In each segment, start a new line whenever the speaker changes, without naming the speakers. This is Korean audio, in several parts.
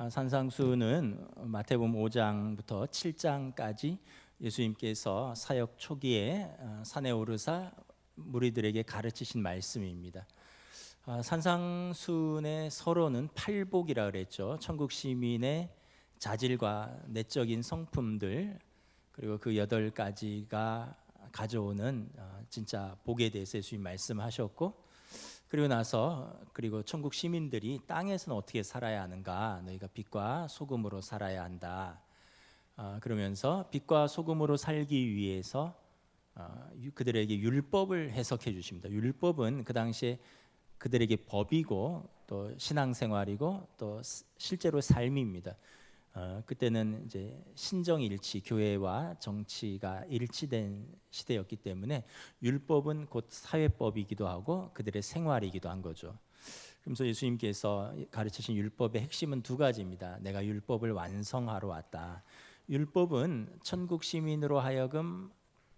산상수는 마태복음 5장부터 7장까지 예수님께서 사역 초기에 산에 오르사 무리들에게 가르치신 말씀입니다. 산상순의 서론은 팔복이라 그랬죠. 천국 시민의 자질과 내적인 성품들, 그리고 그 8가지가 가져오는 진짜 복에 대해서 예수님 말씀하셨고, 그리고 나서 천국 시민들이 땅에서는 어떻게 살아야 하는가, 너희가 빛과 소금으로 살아야 한다. 그러면서 빛과 소금으로 살기 위해서 그들에게 율법을 해석해 주십니다. 율법은 그 당시에 그들에게 법이고 또 신앙생활이고 또 실제로 삶입니다. 그때는 이제 신정일치, 교회와 정치가 일치된 시대였기 때문에 율법은 곧 사회법이기도 하고 그들의 생활이기도 한 거죠. 그래서 예수님께서 가르치신 율법의 핵심은 2가지입니다. 내가 율법을 완성하러 왔다. 율법은 천국 시민으로 하여금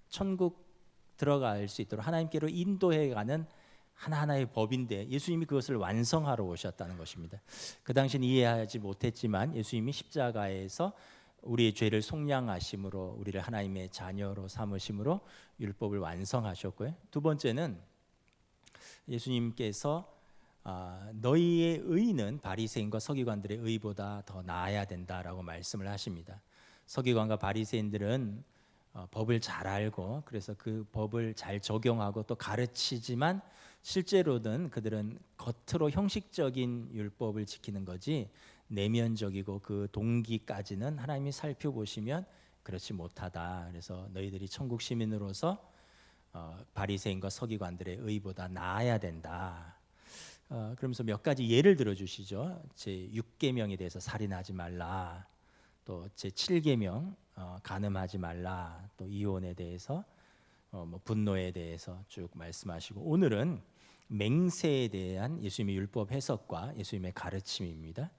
천국 들어갈 수 있도록 하나님께로 인도해가는 하나하나의 법인데, 예수님이 그것을 완성하러 오셨다는 것입니다. 그 당시는 이해하지 못했지만 예수님이 십자가에서 우리의 죄를 속량하심으로 우리를 하나님의 자녀로 삼으심으로 율법을 완성하셨고요. 2번째는 예수님께서 너희의 의는 바리새인과 서기관들의 의보다 더 나아야 된다라고 말씀을 하십니다. 서기관과 바리새인들은 법을 잘 알고 그래서 그 법을 잘 적용하고 또 가르치지만 실제로는 그들은 겉으로 형식적인 율법을 지키는 거지 내면적이고 그 동기까지는 하나님이 살펴보시면 그렇지 못하다. 그래서 너희들이 천국 시민으로서 바리새인과 서기관들의 의보다 나아야 된다. 그러면서 몇 가지 예를 들어주시죠. 제6계명에 대해서 살인하지 말라, 또 제7계명 간음하지 말라, 또 이혼에 대해서 분노에 대해서 쭉 말씀하시고, 오늘은 맹세에 대한 예수님의 율법 해석과 예수님의 가르침입니다.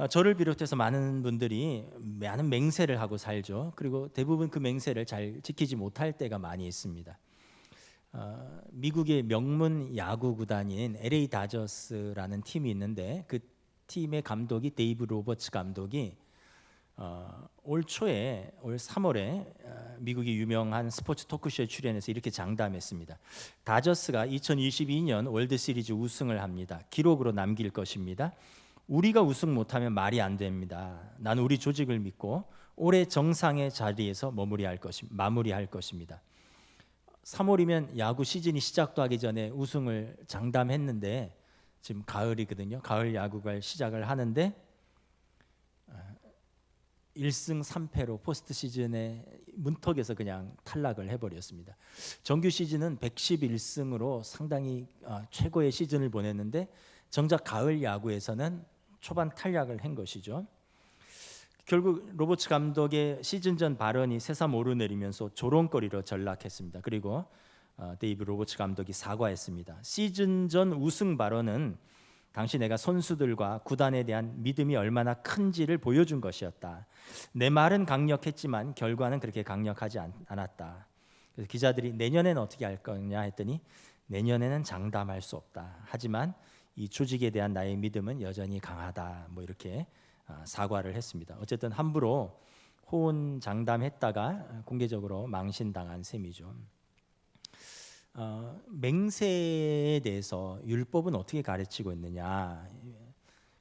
저를 비롯해서 많은 분들이 많은 맹세를 하고 살죠. 그리고 대부분 그 맹세를 잘 지키지 못할 때가 많이 있습니다. 미국의 명문 야구 구단인 LA 다저스라는 팀이 있는데 그 팀의 감독이 데이브 로버츠 감독이 올 3월에 미국의 유명한 스포츠 토크쇼에 출연해서 이렇게 장담했습니다. 다저스가 2022년 월드시리즈 우승을 합니다. 기록으로 남길 것입니다. 우리가 우승 못하면 말이 안 됩니다. 나는 우리 조직을 믿고 올해 정상의 자리에서 마무리할 것입니다. 3월이면 야구 시즌이 시작도 하기 전에 우승을 장담했는데 지금 가을이거든요. 가을 야구가 시작을 하는데 1승 3패로 포스트 시즌에 문턱에서 그냥 탈락을 해버렸습니다. 정규 시즌은 111승으로 상당히 최고의 시즌을 보냈는데 정작 가을 야구에서는 초반 탈락을 한 것이죠. 결국 로버츠 감독의 시즌 전 발언이 새삼 오르내리면서 조롱거리로 전락했습니다. 그리고 데이브 로버츠 감독이 사과했습니다. 시즌 전 우승 발언은 당시 내가 선수들과 구단에 대한 믿음이 얼마나 큰지를 보여준 것이었다. 내 말은 강력했지만 결과는 그렇게 강력하지 않았다. 그래서 기자들이 내년에는 어떻게 할 거냐 했더니 내년에는 장담할 수 없다. 하지만 이 조직에 대한 나의 믿음은 여전히 강하다. 이렇게 사과를 했습니다. 어쨌든 함부로 호언장담했다가 공개적으로 망신당한 셈이죠. 맹세에 대해서 율법은 어떻게 가르치고 있느냐,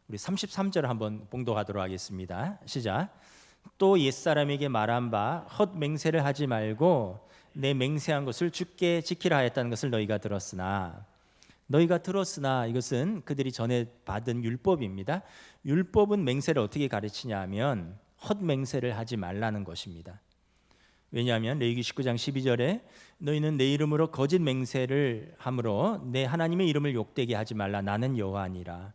우리 33절을 한번 봉독하도록 하겠습니다. 시작. 또 옛사람에게 말한 바 헛맹세를 하지 말고 내 맹세한 것을 주께 지키라 하였다는 것을 너희가 들었으나 이것은 그들이 전에 받은 율법입니다. 율법은 맹세를 어떻게 가르치냐 하면 헛맹세를 하지 말라는 것입니다. 왜냐하면 레위기 19장 12절에 너희는 내 이름으로 거짓 맹세를 함으로 내 하나님의 이름을 욕되게 하지 말라. 나는 여호와니라.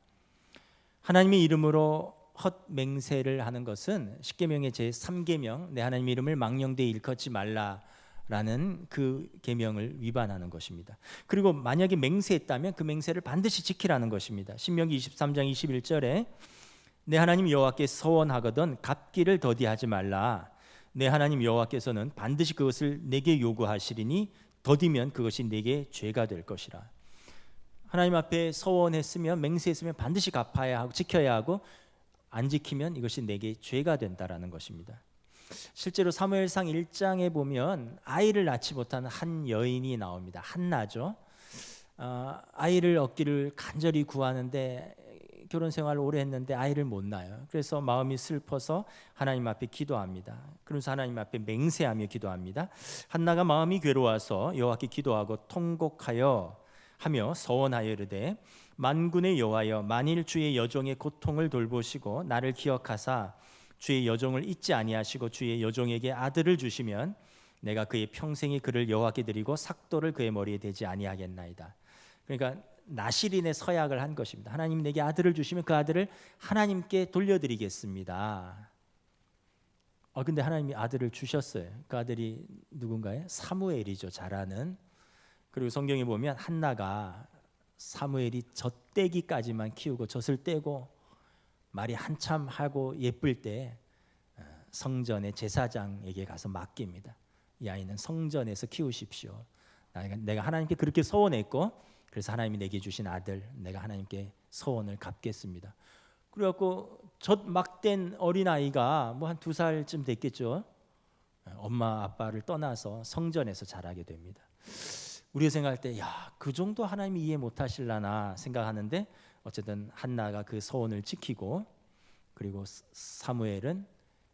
하나님의 이름으로 헛맹세를 하는 것은 십계명의 제3계명 내 하나님의 이름을 망령되이 일컫지 말라라는 그 계명을 위반하는 것입니다. 그리고 만약에 맹세했다면 그 맹세를 반드시 지키라는 것입니다. 신명기 23장 21절에 내 하나님 여호와께 서원하거든 갚기를 더디하지 말라. 내 하나님 여호와께서는 반드시 그것을 내게 요구하시리니 더디면 그것이 내게 죄가 될 것이라. 하나님 앞에 서원했으면 맹세했으면 반드시 갚아야 하고 지켜야 하고 안 지키면 이것이 내게 죄가 된다라는 것입니다. 실제로 사무엘상 1장에 보면 아이를 낳지 못하는 한 여인이 나옵니다. 한나죠. 아이를 얻기를 간절히 구하는데 결혼 생활을 오래 했는데 아이를 못 낳아요. 그래서 마음이 슬퍼서 하나님 앞에 기도합니다. 그러면서 하나님 앞에 맹세하며 기도합니다. 한나가 마음이 괴로워서 여호와께 기도하고 통곡하여 하며 서원하여 이르되 만군의 여호와여, 만일 주의 여종의 고통을 돌보시고 나를 기억하사 주의 여종을 잊지 아니하시고 주의 여종에게 아들을 주시면 내가 그의 평생이 그를 여호와께 드리고 삭도를 그의 머리에 대지 아니하겠나이다. 그러니까 나실인의 서약을 한 것입니다. 하나님 내게 아들을 주시면 그 아들을 하나님께 돌려드리겠습니다. 근데 하나님이 아들을 주셨어요. 그 아들이 누군가요? 사무엘이죠. 잘 아는. 그리고 성경에 보면 한나가 사무엘이 젖대기까지만 키우고 젖을 떼고 말이 한참 하고 예쁠 때 성전의 제사장에게 가서 맡깁니다. 이 아이는 성전에서 키우십시오. 내가 하나님께 그렇게 서원했고 그래서 하나님이 내게 주신 아들 내가 하나님께 서원을 갚겠습니다. 그래갖고 젖 막 된 어린아이가 뭐 한 2살쯤 됐겠죠. 엄마 아빠를 떠나서 성전에서 자라게 됩니다. 우리가 생각할 때 그 정도 하나님이 이해 못하실라나 생각하는데 어쨌든 한나가 그 서원을 지키고 그리고 사무엘은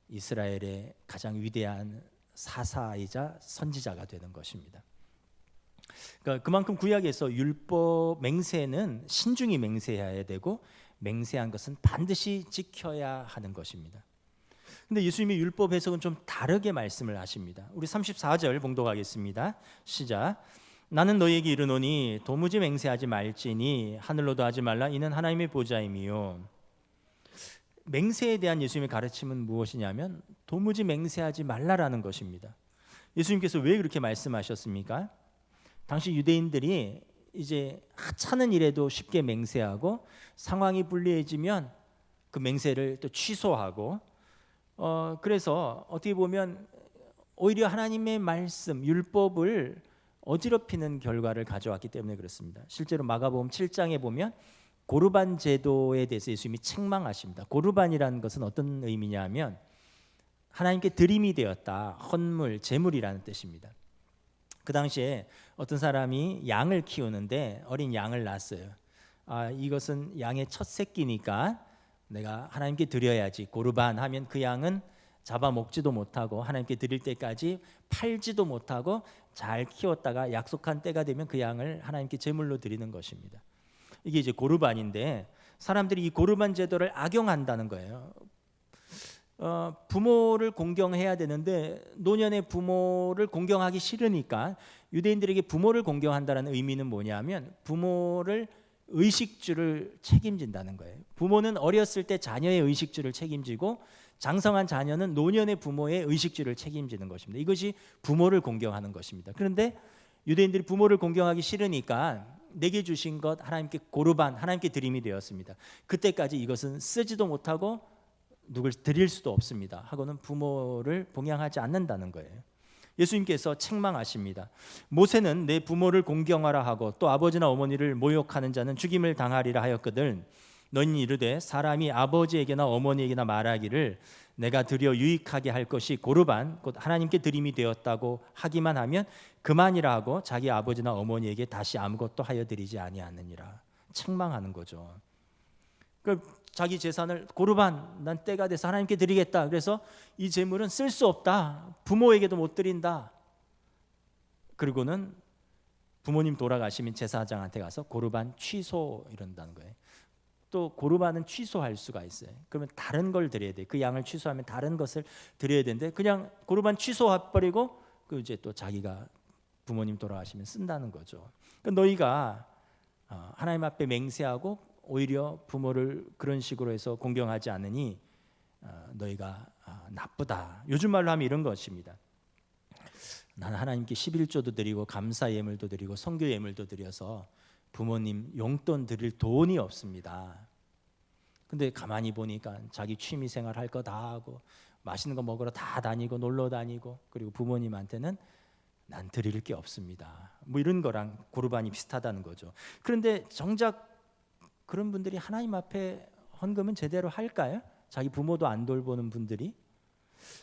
이스라엘의 가장 위대한 사사이자 선지자가 되는 것입니다. 그러니까 그만큼 구약에서 율법 맹세는 신중히 맹세해야 되고 맹세한 것은 반드시 지켜야 하는 것입니다. 근데 예수님의 율법 해석은 좀 다르게 말씀을 하십니다. 우리 34절 봉독하겠습니다. 시작. 나는 너희에게 이르노니 도무지 맹세하지 말지니 하늘로도 하지 말라 이는 하나님의 보좌임이요. 맹세에 대한 예수님의 가르침은 무엇이냐면 도무지 맹세하지 말라라는 것입니다. 예수님께서 왜 그렇게 말씀하셨습니까? 당시 유대인들이 이제 하찮은 일에도 쉽게 맹세하고 상황이 불리해지면 그 맹세를 또 취소하고 그래서 어떻게 보면 오히려 하나님의 말씀 율법을 어지럽히는 결과를 가져왔기 때문에 그렇습니다. 실제로 마가복음 7장에 보면 고르반 제도에 대해서 예수님이 책망하십니다. 고르반이라는 것은 어떤 의미냐면 하나님께 드림이 되었다. 헌물, 제물이라는 뜻입니다. 그 당시에 어떤 사람이 양을 키우는데 어린 양을 낳았어요. 이것은 양의 첫 새끼니까 내가 하나님께 드려야지. 고르반 하면 그 양은 잡아먹지도 못하고 하나님께 드릴 때까지 팔지도 못하고 잘 키웠다가 약속한 때가 되면 그 양을 하나님께 제물로 드리는 것입니다. 이게 이제 고르반인데 사람들이 이 고르반 제도를 악용한다는 거예요. 부모를 공경해야 되는데 노년의 부모를 공경하기 싫으니까 유대인들에게 부모를 공경한다는 의미는 뭐냐면 부모를 의식주를 책임진다는 거예요. 부모는 어렸을 때 자녀의 의식주를 책임지고 장성한 자녀는 노년의 부모의 의식주를 책임지는 것입니다. 이것이 부모를 공경하는 것입니다. 그런데 유대인들이 부모를 공경하기 싫으니까 내게 주신 것 하나님께 고르반, 하나님께 드림이 되었습니다. 그때까지 이것은 쓰지도 못하고 누굴 드릴 수도 없습니다. 하고는 부모를 봉양하지 않는다는 거예요. 예수님께서 책망하십니다. 모세는 내 부모를 공경하라 하고 또 아버지나 어머니를 모욕하는 자는 죽임을 당하리라 하였거든 너희는 이르되 사람이 아버지에게나 어머니에게나 말하기를 내가 드려 유익하게 할 것이 고르반 곧 하나님께 드림이 되었다고 하기만 하면 그만이라 하고 자기 아버지나 어머니에게 다시 아무것도 하여 드리지 아니하느니라. 책망하는 거죠. 자기 재산을 고르반 난 때가 돼서 하나님께 드리겠다. 그래서 이 재물은 쓸 수 없다. 부모에게도 못 드린다. 그리고는 부모님 돌아가시면 제사장한테 가서 고르반 취소 이런다는 거예요. 또 고르반은 취소할 수가 있어요. 그러면 다른 걸 드려야 돼. 그 양을 취소하면 다른 것을 드려야 되는데 그냥 고르반 취소해버리고 그 이제 또 자기가 부모님 돌아가시면 쓴다는 거죠. 그러니까 너희가 하나님 앞에 맹세하고 오히려 부모를 그런 식으로 해서 공경하지 않으니 너희가 나쁘다. 요즘 말로 하면 이런 것입니다. 나는 하나님께 11조도 드리고 감사 예물도 드리고 선교 예물도 드려서 부모님 용돈 드릴 돈이 없습니다. 근데 가만히 보니까 자기 취미 생활 할 거 다 하고 맛있는 거 먹으러 다 다니고 놀러 다니고 그리고 부모님한테는 난 드릴 게 없습니다. 뭐 이런 거랑 고르반이 비슷하다는 거죠. 그런데 정작 그런 분들이 하나님 앞에 헌금은 제대로 할까요? 자기 부모도 안 돌보는 분들이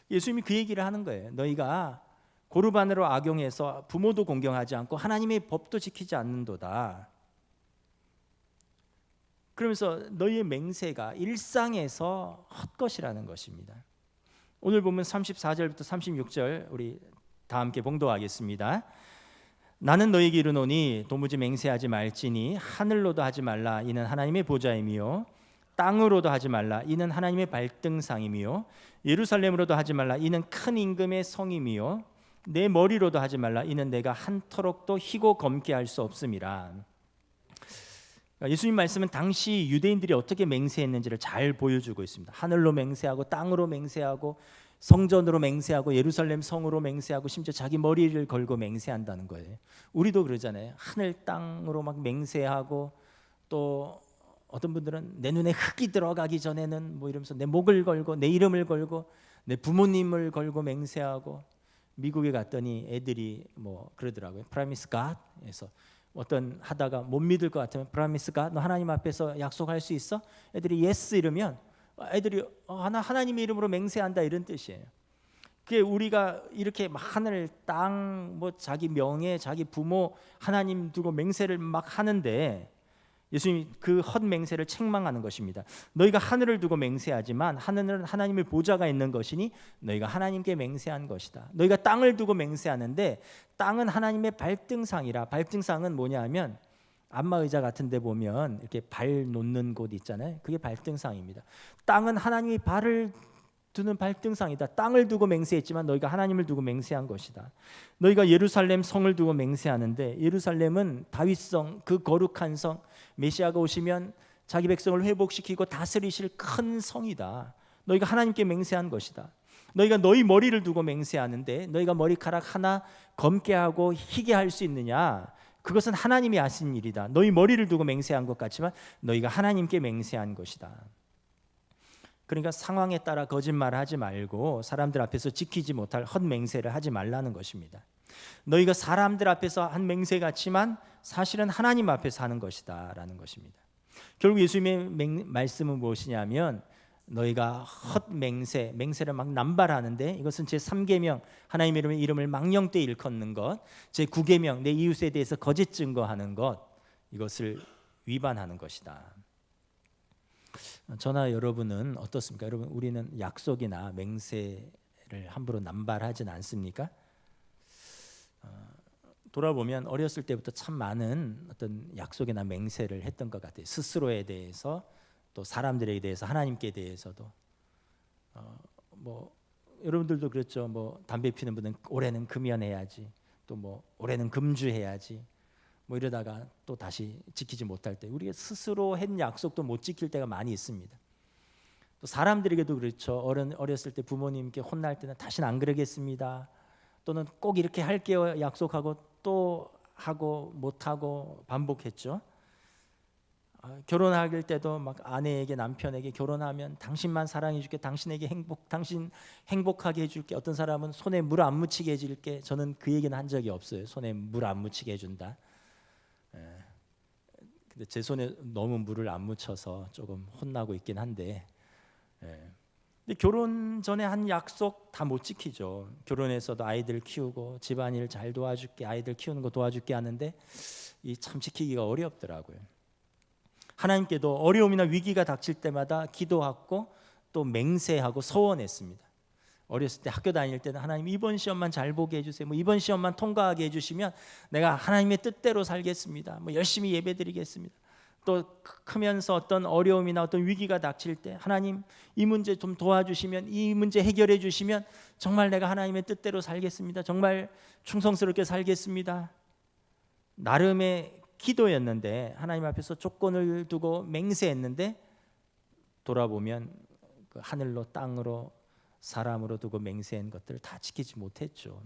예수님이 그 얘기를 하는 거예요. 너희가 고르반으로 악용해서 부모도 공경하지 않고 하나님의 법도 지키지 않는도다. 그러면서 너희의 맹세가 일상에서 헛것이라는 것입니다. 오늘 보면 34절부터 36절 우리 다 함께 봉독하겠습니다. 나는 너희에게 이르노니 도무지 맹세하지 말지니 하늘로도 하지 말라 이는 하나님의 보좌임이요 땅으로도 하지 말라 이는 하나님의 발등상임이요 예루살렘으로도 하지 말라 이는 큰 임금의 성임이요 내 머리로도 하지 말라 이는 내가 한터럭도 희고 검게 할 수 없음이라. 예수님 말씀은 당시 유대인들이 어떻게 맹세했는지를 잘 보여주고 있습니다. 하늘로 맹세하고 땅으로 맹세하고 성전으로 맹세하고 예루살렘 성으로 맹세하고 심지어 자기 머리를 걸고 맹세한다는 거예요. 우리도 그러잖아요. 하늘 땅으로 막 맹세하고 또 어떤 분들은 내 눈에 흙이 들어가기 전에는 뭐 이러면서 내 목을 걸고 내 이름을 걸고 내 부모님을 걸고 맹세하고 미국에 갔더니 애들이 뭐 그러더라고요. Promise God에서 어떤 하다가 못 믿을 것 같으면 Promise God 너 하나님 앞에서 약속할 수 있어? 애들이 Yes 이러면 애들이 하나님의 이름으로 맹세한다 이런 뜻이에요. 그게 우리가 이렇게 하늘 땅 뭐 자기 명예 자기 부모 하나님 두고 맹세를 막 하는데 예수님이 그 헛맹세를 책망하는 것입니다. 너희가 하늘을 두고 맹세하지만 하늘은 하나님의 보좌가 있는 것이니 너희가 하나님께 맹세한 것이다. 너희가 땅을 두고 맹세하는데 땅은 하나님의 발등상이라. 발등상은 뭐냐 하면 안마의자 같은 데 보면 이렇게 발 놓는 곳 있잖아요. 그게 발등상입니다. 땅은 하나님이 발을 두는 발등상이다. 땅을 두고 맹세했지만 너희가 하나님을 두고 맹세한 것이다. 너희가 예루살렘 성을 두고 맹세하는데 예루살렘은 다윗성 그 거룩한 성 메시아가 오시면 자기 백성을 회복시키고 다스리실 큰 성이다. 너희가 하나님께 맹세한 것이다. 너희가 너희 머리를 두고 맹세하는데 너희가 머리카락 하나 검게 하고 희게 할 수 있느냐? 그것은 하나님이 하신 일이다. 너희 머리를 두고 맹세한 것 같지만 너희가 하나님께 맹세한 것이다. 그러니까 상황에 따라 거짓말하지 말고 사람들 앞에서 지키지 못할 헛맹세를 하지 말라는 것입니다. 너희가 사람들 앞에서 한 맹세 같지만 사실은 하나님 앞에서 하는 것이다 라는 것입니다. 결국 예수님의 말씀은 무엇이냐면 너희가 헛맹세, 맹세를 막 남발하는데 이것은 제3계명 하나님의 이름을 망령되이 일컫는 것, 제9계명 내 이웃에 대해서 거짓 증거하는 것, 이것을 위반하는 것이다. 저나 여러분은 어떻습니까? 여러분 우리는 약속이나 맹세를 함부로 남발하진 않습니까? 돌아보면 어렸을 때부터 참 많은 어떤 약속이나 맹세를 했던 것 같아요. 스스로에 대해서 또 사람들에 대해서 하나님께 대해서도 뭐 여러분들도 그렇죠. 뭐 담배 피는 분은 올해는 금연해야지, 또 뭐 올해는 금주해야지, 뭐 이러다가 또 다시 지키지 못할 때 우리가 스스로 한 약속도 못 지킬 때가 많이 있습니다. 또 사람들에게도 그렇죠. 어렸을 때 부모님께 혼날 때는 다시는 안 그러겠습니다. 또는 꼭 이렇게 할게요 약속하고 또 하고 못 하고 반복했죠. 결혼할 때도 막 아내에게 남편에게 결혼하면 당신만 사랑해 줄게, 당신에게 당신 행복하게 해줄게. 어떤 사람은 손에 물 안 묻히게 해줄게. 저는 그 얘기는 한 적이 없어요. 손에 물 안 묻히게 해준다. 근데 제 손에 너무 물을 안 묻혀서 조금 혼나고 있긴 한데, 근데 결혼 전에 한 약속 다 못 지키죠. 결혼해서도 아이들 키우고 집안일 잘 도와줄게, 아이들 키우는 거 도와줄게 하는데 이 참 지키기가 어렵더라고요. 하나님께도 어려움이나 위기가 닥칠 때마다 기도하고 또 맹세하고 서원했습니다. 어렸을 때 학교 다닐 때는 하나님 이번 시험만 잘 보게 해주세요. 뭐 이번 시험만 통과하게 해주시면 내가 하나님의 뜻대로 살겠습니다. 뭐 열심히 예배드리겠습니다. 또 크면서 어떤 어려움이나 어떤 위기가 닥칠 때 하나님 이 문제 좀 도와주시면, 이 문제 해결해 주시면 정말 내가 하나님의 뜻대로 살겠습니다. 정말 충성스럽게 살겠습니다. 나름의 기도였는데 하나님 앞에서 조건을 두고 맹세했는데 돌아보면 그 하늘로 땅으로 사람으로 두고 맹세한 것들을 다 지키지 못했죠.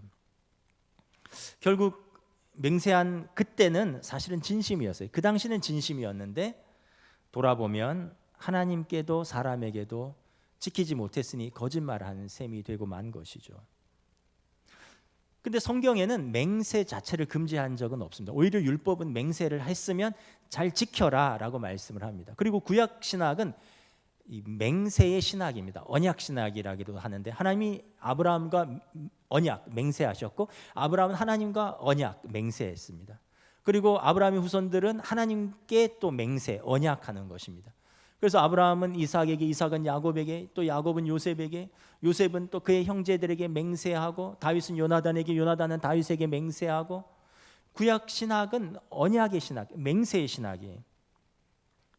결국 맹세한 그때는 사실은 진심이었어요. 그 당시는 진심이었는데 돌아보면 하나님께도 사람에게도 지키지 못했으니 거짓말하는 셈이 되고 만 것이죠. 근데 성경에는 맹세 자체를 금지한 적은 없습니다. 오히려 율법은 맹세를 했으면 잘 지켜라 라고 말씀을 합니다. 그리고 구약 신학은 이 맹세의 신학입니다. 언약 신학이라기도 하는데 하나님이 아브라함과 언약 맹세하셨고 아브라함은 하나님과 언약 맹세했습니다. 그리고 아브라함의 후손들은 하나님께 또 맹세 언약하는 것입니다. 그래서 아브라함은 이삭에게, 이삭은 야곱에게, 또 야곱은 요셉에게, 요셉은 또 그의 형제들에게 맹세하고 다윗은 요나단에게, 요나단은 다윗에게 맹세하고 구약 신학은 언약의 신학, 맹세의 신학이에요.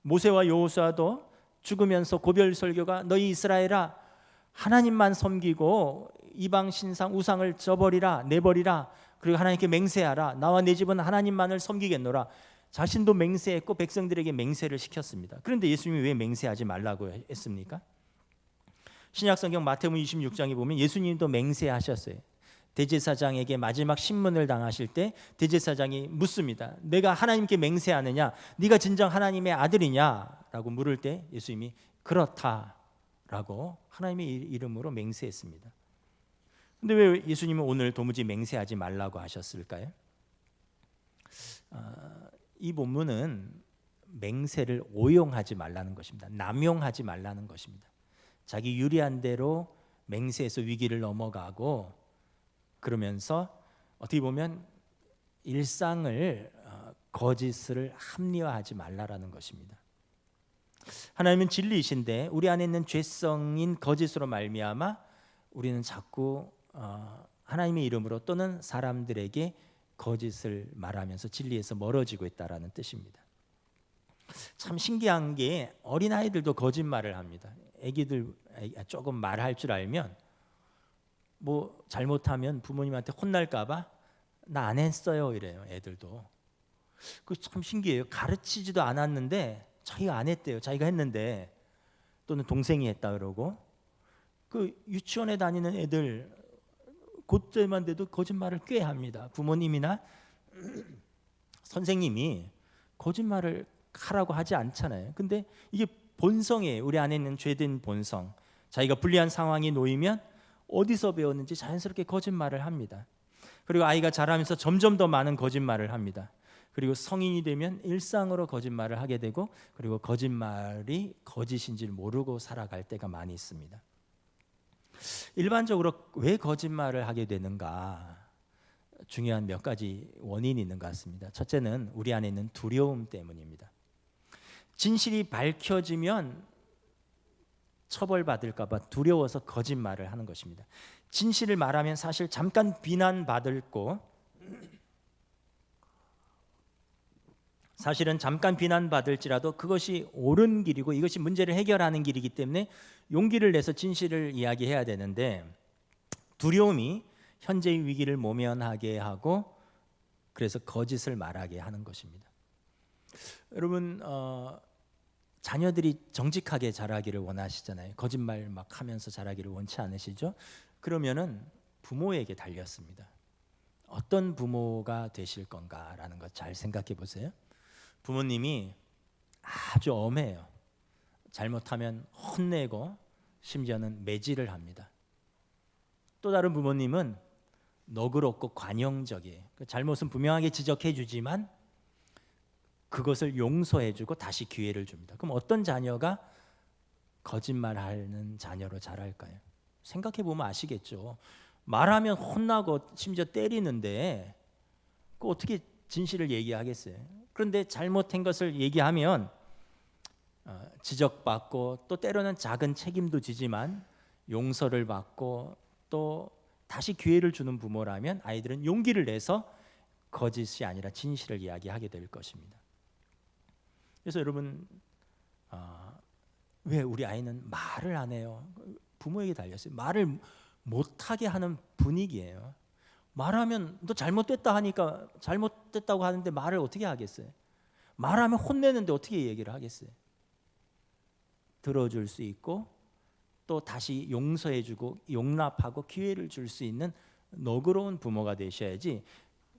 모세와 여호수아도 죽으면서 고별 설교가 너희 이스라엘아 하나님만 섬기고 이방 신상 우상을 저버리라 내버리라 그리고 하나님께 맹세하라 나와 내 집은 하나님만을 섬기겠노라. 자신도 맹세했고 백성들에게 맹세를 시켰습니다. 그런데 예수님이 왜 맹세하지 말라고 했습니까? 신약성경 마태복음 26장에 보면 예수님도 맹세하셨어요. 대제사장에게 마지막 신문을 당하실 때 대제사장이 묻습니다. 내가 하나님께 맹세하느냐? 네가 진정 하나님의 아들이냐? 라고 물을 때 예수님이 그렇다라고 하나님의 이름으로 맹세했습니다. 근데 왜 예수님은 오늘 도무지 맹세하지 말라고 하셨을까요? 이 본문은 맹세를 오용하지 말라는 것입니다. 남용하지 말라는 것입니다. 자기 유리한 대로 맹세해서 위기를 넘어가고 그러면서 어떻게 보면 일상을 거짓을 합리화하지 말라라는 것입니다. 하나님은 진리이신데 우리 안에 있는 죄성인 거짓으로 말미암아 우리는 자꾸 하나님의 이름으로 또는 사람들에게 거짓을 말하면서 진리에서 멀어지고 있다라는 뜻입니다. 참 신기한 게 어린아이들도 거짓말을 합니다. 애기들 조금 말할 줄 알면 뭐 잘못하면 부모님한테 혼날까 봐 나 안 했어요 이래요. 애들도. 그 참 신기해요. 가르치지도 않았는데 자기가 안 했대요. 자기가 했는데 또는 동생이 했다 그러고 그 유치원에 다니는 애들 그때만 돼도 거짓말을 꽤 합니다. 부모님이나 선생님이 거짓말을 하라고 하지 않잖아요. 근데 이게 본성이에요. 우리 안에 있는 죄된 본성. 자기가 불리한 상황이 놓이면 어디서 배웠는지 자연스럽게 거짓말을 합니다. 그리고 아이가 자라면서 점점 더 많은 거짓말을 합니다. 그리고 성인이 되면 일상으로 거짓말을 하게 되고 그리고 거짓말이 거짓인지를 모르고 살아갈 때가 많이 있습니다. 일반적으로 왜 거짓말을 하게 되는가? 중요한 몇 가지 원인이 있는 것 같습니다. 첫째는 우리 안에 있는 두려움 때문입니다. 진실이 밝혀지면 처벌받을까 봐 두려워서 거짓말을 하는 것입니다. 진실을 말하면 사실 잠깐 비난받을 거 사실은 잠깐 비난받을지라도 그것이 옳은 길이고 이것이 문제를 해결하는 길이기 때문에 용기를 내서 진실을 이야기해야 되는데 두려움이 현재의 위기를 모면하게 하고 그래서 거짓을 말하게 하는 것입니다. 여러분 자녀들이 정직하게 자라기를 원하시잖아요. 거짓말 막 하면서 자라기를 원치 않으시죠? 그러면은 부모에게 달렸습니다. 어떤 부모가 되실 건가라는 것 잘 생각해 보세요. 부모님이 아주 엄해요. 잘못하면 혼내고 심지어는 매질을 합니다. 또 다른 부모님은 너그럽고 관용적이에요. 잘못은 분명하게 지적해 주지만 그것을 용서해 주고 다시 기회를 줍니다. 그럼 어떤 자녀가 거짓말하는 자녀로 자랄까요? 생각해 보면 아시겠죠. 말하면 혼나고 심지어 때리는데 그 어떻게 진실을 얘기하겠어요? 그런데 잘못한 것을 얘기하면 지적받고 또 때로는 작은 책임도 지지만 용서를 받고 또 다시 기회를 주는 부모라면 아이들은 용기를 내서 거짓이 아니라 진실을 이야기하게 될 것입니다. 그래서 여러분 왜 우리 아이는 말을 안 해요? 부모에게 달렸어요. 말을 못하게 하는 분위기예요. 말하면 너 잘못됐다 하니까 잘못됐다고 하는데 말을 어떻게 하겠어요? 말하면 혼내는데 어떻게 얘기를 하겠어요? 들어줄 수 있고 또 다시 용서해주고 용납하고 기회를 줄 수 있는 너그러운 부모가 되셔야지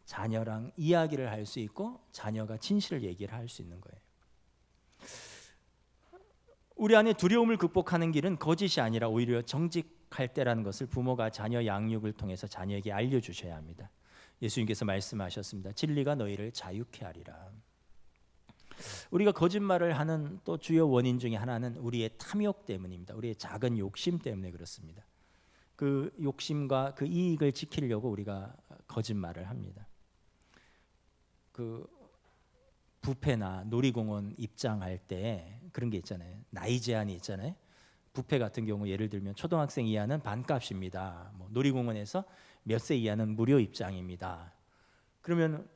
자녀랑 이야기를 할 수 있고 자녀가 진실을 얘기를 할 수 있는 거예요. 우리 안에 두려움을 극복하는 길은 거짓이 아니라 오히려 정직할 때라는 것을 부모가 자녀 양육을 통해서 자녀에게 알려주셔야 합니다. 예수님께서 말씀하셨습니다. 진리가 너희를 자유케 하리라. 우리가 거짓말을 하는 또 주요 원인 중에 하나는 우리의 탐욕 때문입니다. 우리의 작은 욕심 때문에 그렇습니다. 그 욕심과 그 이익을 지키려고 우리가 거짓말을 합니다. 그 뷔페나 놀이공원 입장할 때 그런 게 있잖아요. 나이 제한이 있잖아요. 뷔페 같은 경우 예를 들면 초등학생 이하는 반값입니다. 뭐 놀이공원에서 몇 세 이하는 무료 입장입니다. 그러면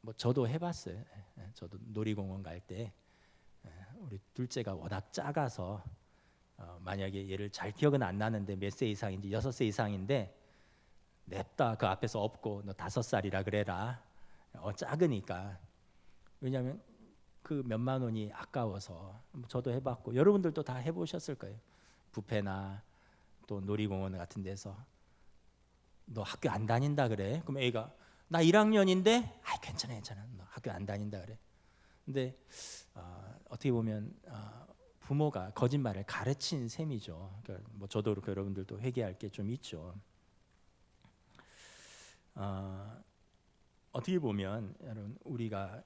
뭐 저도 해봤어요. 저도 놀이공원 갈 때 우리 둘째가 워낙 작아서 만약에 얘를 잘 기억은 안 나는데 몇 세 이상인지 6세 이상인데 냅다 그 앞에서 업고 너 5살이라 그래라. 작으니까. 왜냐하면 그 몇만 원이 아까워서. 저도 해봤고 여러분들도 다 해보셨을 거예요. 뷔페나 또 놀이공원 같은 데서 너 학교 안 다닌다 그래? 그럼 애가 나 1학년인데 괜찮아 너 학교 안 다닌다 그래. 근데 어떻게 보면 부모가 거짓말을 가르친 셈이죠. 그러니까 뭐 저도 그렇고 여러분들도 회개할 게 좀 있죠. 어떻게 보면 여러분 우리가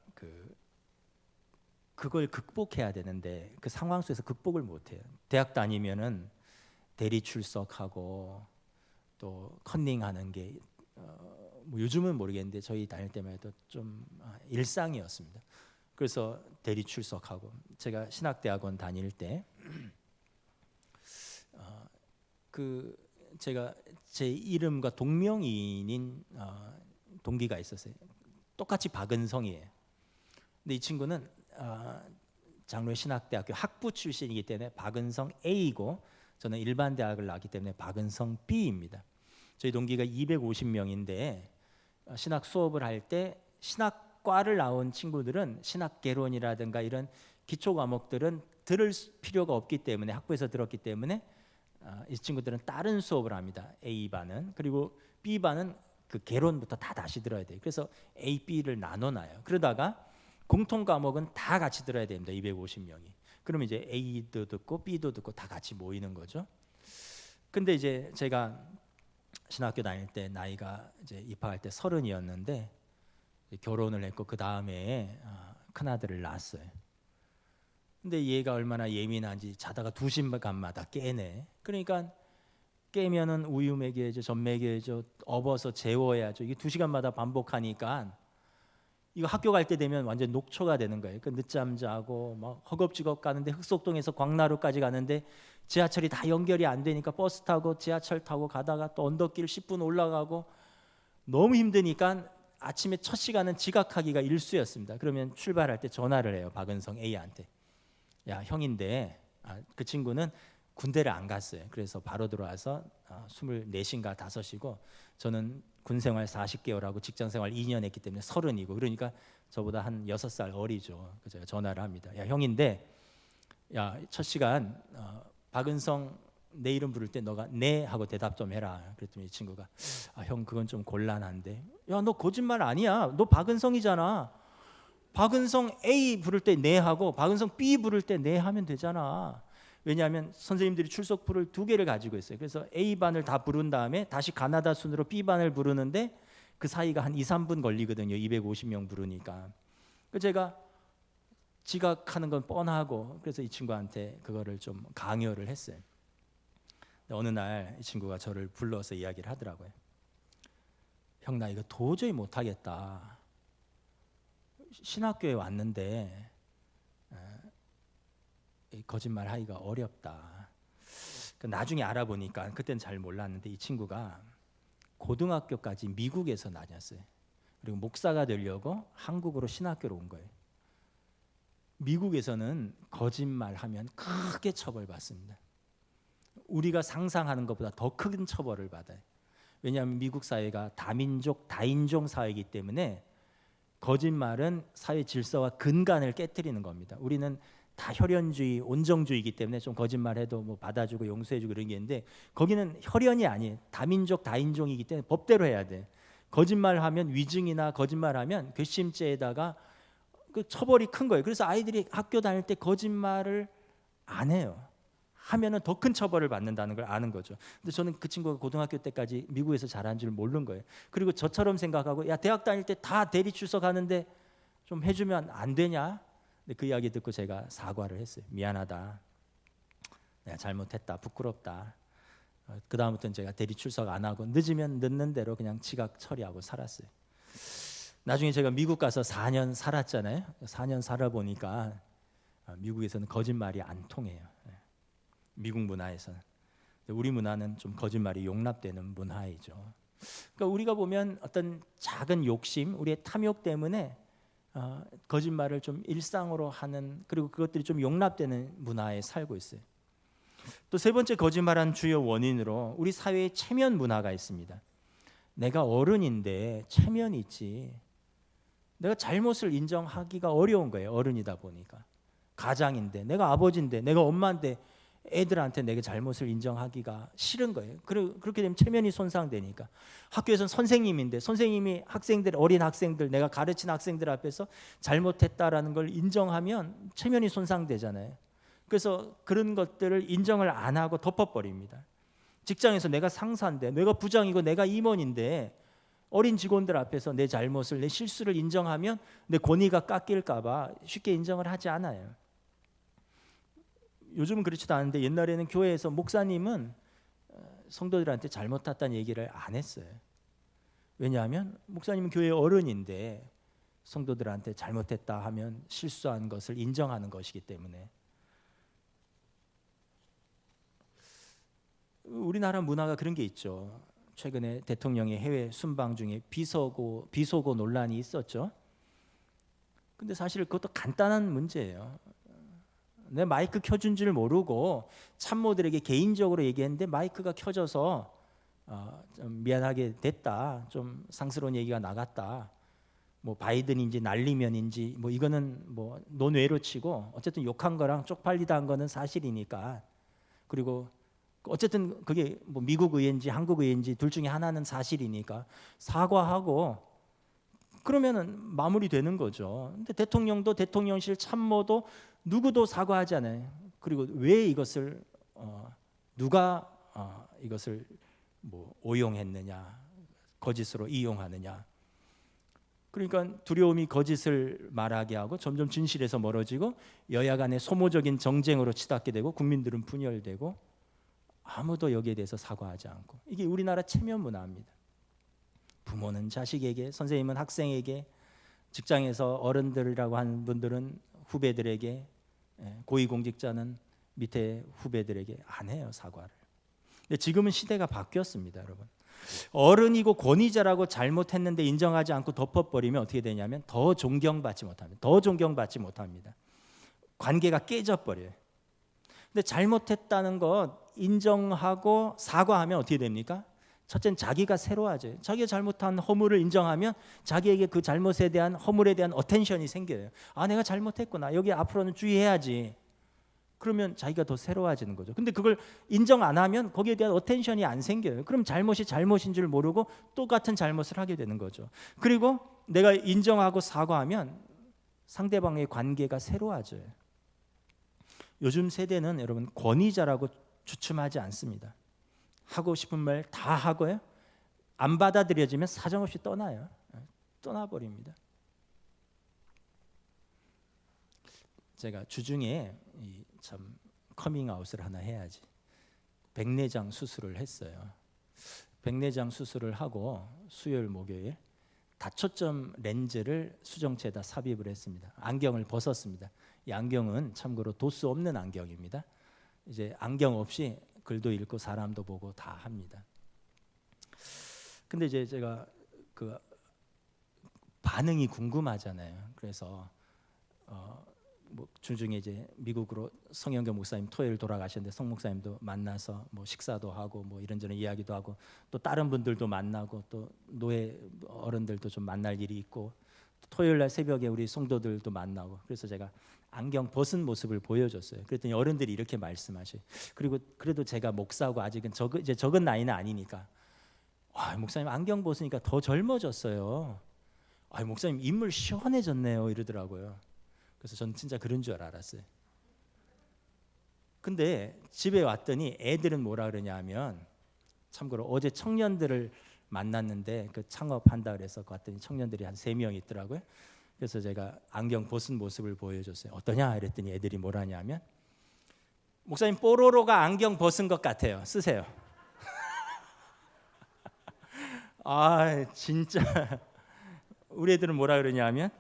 그걸 극복해야 되는데 그 상황 속에서 극복을 못해요. 대학 다니면은 대리 출석하고 또 컨닝하는 게 뭐 요즘은 모르겠는데 저희 다닐 때만 해도 좀 일상이었습니다. 그래서 대리 출석하고 제가 신학대학원 다닐 때 제가 제 이름과 동명이인인 동기가 있었어요. 똑같이 박은성이에요. 근데 이 친구는 장로의 신학대학교 학부 출신이기 때문에 박은성 A이고 저는 일반 대학을 나왔기 때문에 박은성 B입니다. 저희 동기가 250명인데 신학 수업을 할 때 신학과를 나온 친구들은 신학개론이라든가 이런 기초 과목들은 들을 필요가 없기 때문에 학부에서 들었기 때문에 이 친구들은 다른 수업을 합니다. A반은. 그리고 B반은 그 개론부터 다 다시 들어야 돼요. 그래서 A, B를 나눠놔요. 그러다가 공통 과목은 다 같이 들어야 됩니다. 250명이. 그러면 이제 A도 듣고 B도 듣고 다 같이 모이는 거죠. 근데 이제 제가 신학교 다닐 때 나이가 이제 입학할 때 30이었는데 결혼을 했고 그 다음에 큰 아들을 낳았어요. 근데 얘가 얼마나 예민한지 자다가 2시간마다 깨네. 그러니까 깨면은 우유 먹여야죠, 젖 먹여야죠, 업어서 재워야죠. 이게 2시간마다 반복하니까 이거 학교 갈 때 되면 완전 녹초가 되는 거예요. 그 늦잠 자고 막 허겁지겁 가는데 흑석동에서 광나루까지 가는데 지하철이 다 연결이 안 되니까 버스 타고 지하철 타고 가다가 또 언덕길 10분 올라가고 너무 힘드니까 아침에 첫 시간은 지각하기가 일쑤였습니다. 그러면 출발할 때 전화를 해요. 박은성 A한테. 야 형인데 그 친구는 군대를 안 갔어요. 그래서 바로 들어와서 24인가 5이고 저는 군생활 40개월 하고 직장생활 2년 했기 때문에 30이고 그러니까 저보다 한 6살 어리죠. 그래서 제가 전화를 합니다. 야 형인데 야 첫 시간 박은성 내 이름 부를 때 너가 네 하고 대답 좀 해라. 그랬더니 이 친구가 형 그건 좀 곤란한데. 야 너 거짓말 아니야. 너 박은성이잖아. 박은성 A 부를 때 네 하고 박은성 B 부를 때 네 하면 되잖아. 왜냐하면 선생님들이 출석부를 2개를 가지고 있어요. 그래서 A반을 다 부른 다음에 다시 가나다 순으로 B반을 부르는데 그 사이가 한 2, 3분 걸리거든요. 250명 부르니까. 그래서 제가 지각하는 건 뻔하고 그래서 이 친구한테 그거를 좀 강요를 했어요. 어느 날 이 친구가 저를 불러서 이야기를 하더라고요. 형 나 이거 도저히 못하겠다. 신학교에 왔는데 거짓말 하기가 어렵다. 나중에 알아보니까 그때는 잘 몰랐는데 이 친구가 고등학교까지 미국에서 다녔어요. 그리고 목사가 되려고 한국으로 신학교로 온 거예요. 미국에서는 거짓말하면 크게 처벌받습니다. 우리가 상상하는 것보다 더 큰 처벌을 받아요. 왜냐하면 미국 사회가 다민족, 다인종 사회이기 때문에 거짓말은 사회 질서와 근간을 깨트리는 겁니다. 우리는 다 혈연주의, 온정주의이기 때문에 좀 거짓말해도 뭐 받아주고 용서해주고 그런 게 있는데 거기는 혈연이 아니에요. 다민족, 다인종이기 때문에 법대로 해야 돼. 거짓말하면 위증이나 거짓말하면 괘씸죄에다가 그 처벌이 큰 거예요. 그래서 아이들이 학교 다닐 때 거짓말을 안 해요. 하면은 더 큰 처벌을 받는다는 걸 아는 거죠. 근데 저는 그 친구가 고등학교 때까지 미국에서 자란 줄 모르는 거예요. 그리고 저처럼 생각하고 야 대학 다닐 때 다 대리 출석하는데 좀 해주면 안 되냐? 근데 그 이야기 듣고 제가 사과를 했어요. 미안하다. 내가 잘못했다. 부끄럽다. 그 다음부터는 제가 대리 출석 안 하고 늦으면 늦는 대로 그냥 지각 처리하고 살았어요. 나중에 제가 미국 가서 4년 살았잖아요. 4년 살아보니까 미국에서는 거짓말이 안 통해요. 미국 문화에서는. 우리 문화는 좀 거짓말이 용납되는 문화이죠. 그러니까 우리가 보면 어떤 작은 욕심, 우리의 탐욕 때문에 거짓말을 좀 일상으로 하는, 그리고 그것들이 좀 용납되는 문화에 살고 있어요. 또 세 번째 거짓말한 주요 원인으로 우리 사회에 체면 문화가 있습니다. 내가 어른인데 체면이 있지. 내가 잘못을 인정하기가 어려운 거예요. 어른이다 보니까. 가장인데, 내가 아버지인데, 내가 엄마인데 애들한테 내가 잘못을 인정하기가 싫은 거예요. 그렇게 되면 체면이 손상되니까. 학교에서는 선생님인데 선생님이 어린 학생들, 내가 가르친 학생들 앞에서 잘못했다라는 걸 인정하면 체면이 손상되잖아요. 그래서 그런 것들을 인정을 안 하고 덮어버립니다. 직장에서 내가 상사인데, 내가 부장이고 내가 임원인데 어린 직원들 앞에서 내 잘못을, 내 실수를 인정하면 내 권위가 깎일까 봐 쉽게 인정을 하지 않아요. 요즘은 그렇지도 않은데 옛날에는 교회에서 목사님은 성도들한테 잘못했다는 얘기를 안 했어요. 왜냐하면 목사님은 교회 어른인데 성도들한테 잘못했다 하면 실수한 것을 인정하는 것이기 때문에. 우리나라 문화가 그런 게 있죠. 최근에 대통령의 해외 순방 중에 비속어 논란이 있었죠. 근데 사실 그것도 간단한 문제예요. 내 마이크 켜준 줄 모르고 참모들에게 개인적으로 얘기했는데 마이크가 켜져서 좀 미안하게 됐다. 좀 상스러운 얘기가 나갔다. 뭐 바이든인지 날리면인지 뭐 이거는 뭐 논외로 치고 어쨌든 욕한 거랑 쪽팔리다 한 거는 사실이니까. 그리고 어쨌든 그게 뭐 미국 의회인지 한국 의회인지 둘 중에 하나는 사실이니까 사과하고 그러면은 마무리되는 거죠. 근데 대통령도 대통령실 참모도 누구도 사과하지 않아요. 그리고 왜 이것을 누가 이것을 뭐 오용했느냐, 거짓으로 이용하느냐. 그러니까 두려움이 거짓을 말하게 하고 점점 진실에서 멀어지고 여야 간의 소모적인 정쟁으로 치닫게 되고 국민들은 분열되고 아무도 여기에 대해서 사과하지 않고. 이게 우리나라 체면 문화입니다. 부모는 자식에게, 선생님은 학생에게, 직장에서 어른들이라고 하는 분들은 후배들에게, 고위공직자는 밑에 후배들에게 안 해요, 사과를. 근데 지금은 시대가 바뀌었습니다, 여러분. 어른이고 권위자라고 잘못했는데 인정하지 않고 덮어버리면 어떻게 되냐면 더 존경받지 못합니다. 더 존경받지 못합니다. 관계가 깨져버려요. 근데 잘못했다는 것 인정하고 사과하면 어떻게 됩니까? 첫째는 자기가 새로워져요. 자기가 잘못한 허물을 인정하면 자기에게 그 잘못에 대한, 허물에 대한 어텐션이 생겨요. 아, 내가 잘못했구나. 여기 앞으로는 주의해야지. 그러면 자기가 더 새로워지는 거죠. 근데 그걸 인정 안 하면 거기에 대한 어텐션이 안 생겨요. 그럼 잘못이 잘못인 줄 모르고 똑같은 잘못을 하게 되는 거죠. 그리고 내가 인정하고 사과하면 상대방의 관계가 새로워져요. 요즘 세대는 여러분 권위자라고 주춤하지 않습니다. 하고 싶은 말 다 하고요. 안 받아들여지면 사정없이 떠나요. 떠나버립니다. 제가 주중에 참 커밍아웃을 하나 해야지. 백내장 수술을 했어요. 백내장 수술을 하고 수요일 목요일 다초점 렌즈를 수정체에다 삽입을 했습니다. 안경을 벗었습니다. 이 안경은 참고로 도수 없는 안경입니다. 이제 안경 없이 글도 읽고 사람도 보고 다 합니다. 근데 이제 제가 그 반응이 궁금하잖아요. 그래서 뭐 주중에 이제 미국으로 성영교 목사님 토요일 돌아가셨는데 성 목사님도 만나서 뭐 식사도 하고 뭐 이런저런 이야기도 하고 또 다른 분들도 만나고 또 노예 어른들도 좀 만날 일이 있고 토요일 날 새벽에 우리 성도들도 만나고 그래서 제가 안경 벗은 모습을 보여줬어요. 그랬더니 어른들이 이렇게 말씀하셔요. 그리고 그래도 제가 목사고 아직은 이제 적은 나이는 아니니까 와, 목사님 안경 벗으니까 더 젊어졌어요. 아, 목사님 인물 시원해졌네요 이러더라고요. 그래서 전 진짜 그런 줄 알았어요. 근데 집에 왔더니 애들은 뭐라 그러냐 하면 참고로 어제 청년들을 만났는데 그 창업한다 그래서 왔더니 청년들이 한 3명 있더라고요. 그래서 제가 안경 벗은 모습을 보여줬어요. 어떠냐 이랬더니 애들이 뭐라냐면, 목사님 뽀로로가 안경 벗은 것 같아요. 쓰세요. 아 진짜 우리 애들은 뭐라 그러냐면,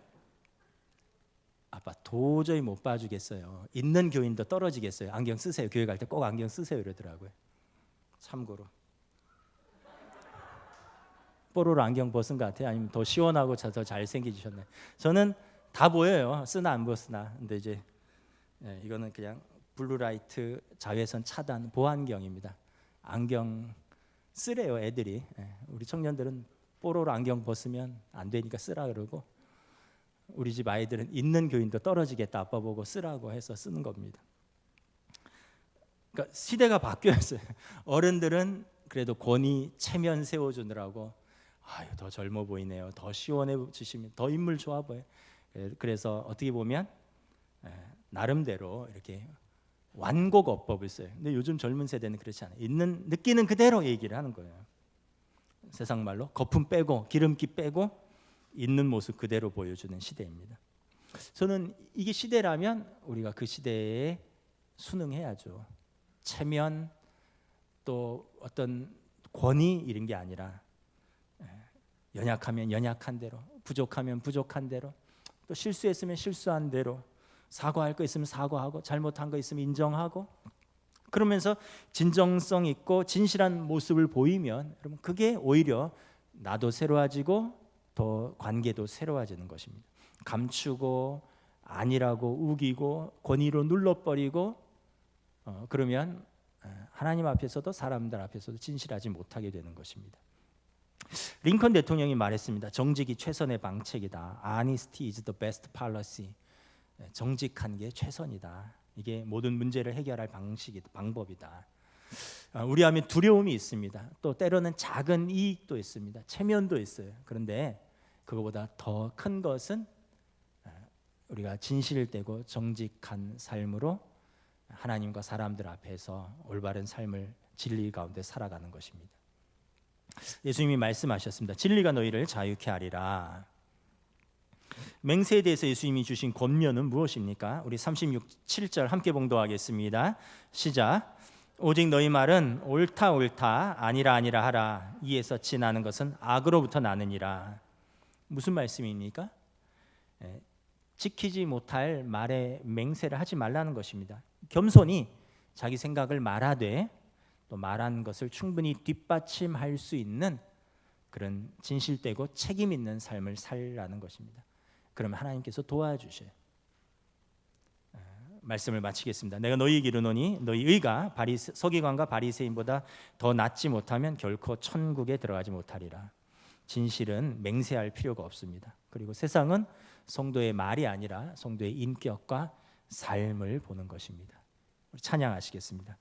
아빠 도저히 못 봐주겠어요. 있는 교인도 떨어지겠어요. 안경 쓰세요. 교회 갈 때 꼭 안경 쓰세요 이러더라고요. 참고로 뽀로로 안경 벗은 것 같아요? 아니면 더 시원하고 더 잘생기셨나요? 저는 다 보여요. 쓰나 안 벗으나. 근데 이제 이거는 그냥 블루라이트 자외선 차단 보안경입니다. 안경 쓰래요 애들이. 우리 청년들은 뽀로로 안경 벗으면 안 되니까 쓰라 그러고, 우리 집 아이들은 있는 교인도 떨어지겠다 아빠 보고 쓰라고 해서 쓰는 겁니다. 그러니까 시대가 바뀌었어요. 어른들은 그래도 권위 체면 세워주느라고, 아유 더 젊어 보이네요, 더 시원해 주시면 더 인물 좋아 보여. 그래서 어떻게 보면 나름대로 이렇게 완곡 어법을 써요. 근데 요즘 젊은 세대는 그렇지 않아요. 느끼는 그대로 얘기를 하는 거예요. 세상 말로 거품 빼고 기름기 빼고 있는 모습 그대로 보여주는 시대입니다. 저는 이게 시대라면 우리가 그 시대에 순응해야죠. 체면 또 어떤 권위 이런 게 아니라, 연약하면 연약한 대로, 부족하면 부족한 대로, 또 실수했으면 실수한 대로, 사과할 거 있으면 사과하고, 잘못한 거 있으면 인정하고, 그러면서 진정성 있고 진실한 모습을 보이면 여러분 그게 오히려 나도 새로워지고 더 관계도 새로워지는 것입니다. 감추고 아니라고 우기고 권위로 눌러버리고 그러면 하나님 앞에서도 사람들 앞에서도 진실하지 못하게 되는 것입니다. 링컨 대통령이 말했습니다. 정직이 최선의 방책이다. Honesty is the best policy. 정직한 게 최선이다. 이게 모든 문제를 해결할 방법이다. 우리 안에 두려움이 있습니다. 또 때로는 작은 이익도 있습니다. 체면도 있어요. 그런데 그거보다 더 큰 것은 우리가 진실되고 정직한 삶으로 하나님과 사람들 앞에서 올바른 삶을 진리 가운데 살아가는 것입니다. 예수님이 말씀하셨습니다. 진리가 너희를 자유케 하리라. 맹세에 대해서 예수님이 주신 권면은 무엇입니까? 우리 36-7절 함께 봉독하겠습니다. 시작. 오직 너희 말은 옳다 옳다 아니라 아니라 하라. 이에서 지나는 것은 악으로부터 나느니라. 무슨 말씀입니까? 지키지 못할 말에 맹세를 하지 말라는 것입니다. 겸손히 자기 생각을 말하되 또 말한 것을 충분히 뒷받침할 수 있는 그런 진실되고 책임 있는 삶을 살라는 것입니다. 그러면 하나님께서 도와주셔요. 말씀을 마치겠습니다. 내가 너희에게 이르노니 너희 의가 서기관과 바리새인보다 더 낫지 못하면 결코 천국에 들어가지 못하리라. 진실은 맹세할 필요가 없습니다. 그리고 세상은 성도의 말이 아니라 성도의 인격과 삶을 보는 것입니다. 우리 찬양하시겠습니다.